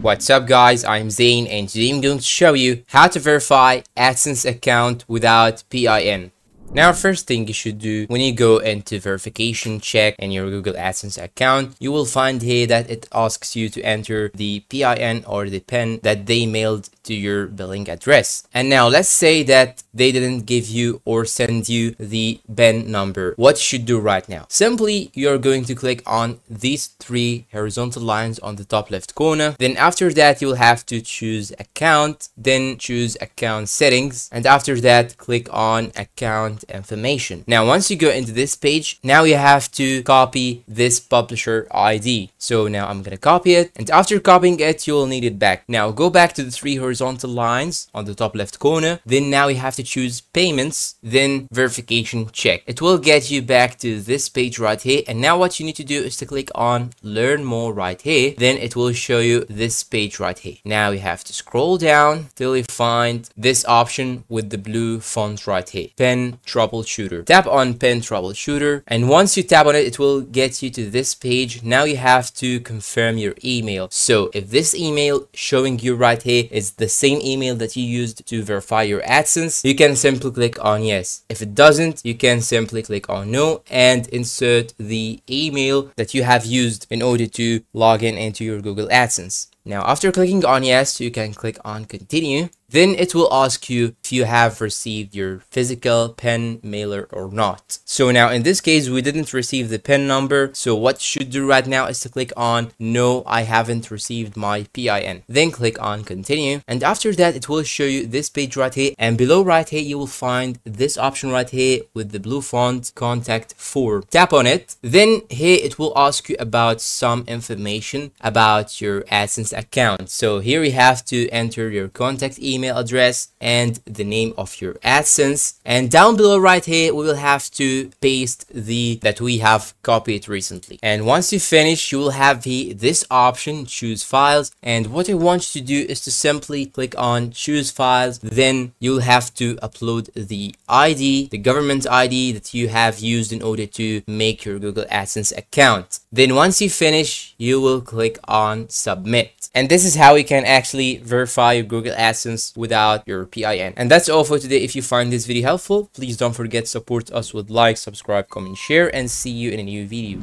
What's up guys, I'm Zain and today I'm going to show you how to verify AdSense account without PIN. Now, first thing you should do when you go into verification check in your Google AdSense account, you will find here that it asks you to enter the PIN or the PIN that they mailed to your billing address. And now let's say that they didn't give you or send you the PIN number. What you should do right now? Simply, you're going to click on these three horizontal lines on the top left corner. Then after that, you'll have to choose account, then choose account settings. And after that, click on account information. Now, once you go into this page, now you have to copy this publisher ID. So now I'm going to copy it. And after copying it, you'll need it back. Now go back to the three horizontal lines on the top left corner. Then now you have to choose payments, then verification check. It will get you back to this page right here. And now what you need to do is to click on learn more right here. Then it will show you this page right here. Now you have to scroll down till you find this option with the blue font right here, PIN troubleshooter. Tap on PIN troubleshooter, and once you tap on it, it will get you to this page. Now you have to confirm your email. So if this email showing you right here is the same email that you used to verify your AdSense, you can simply click on yes. If it doesn't, you can simply click on no and insert the email that you have used in order to log in into your Google AdSense. Now, after clicking on yes, you can click on continue. Then it will ask you if you have received your physical PIN mailer or not. So now in this case, we didn't receive the PIN number. So what you should do right now is to click on no, I haven't received my PIN. Then click on continue. And after that, it will show you this page right here. And below right here, you will find this option right here with the blue font, contact form. Tap on it. Then here it will ask you about some information about your AdSense account. So here we have to enter your contact email address and the name of your AdSense, and down below right here we will have to paste the that we have copied recently. And once you finish, you will have here this option, choose files, and what I want you to do is to simply click on choose files. Then you'll have to upload the ID, the government ID that you have used in order to make your Google AdSense account. Then once you finish, you will click on submit. And this is how you can actually verify your Google AdSense without your PIN. And that's all for today. If you find this video helpful, please don't forget to support us with like, subscribe, comment, share, and see you in a new video.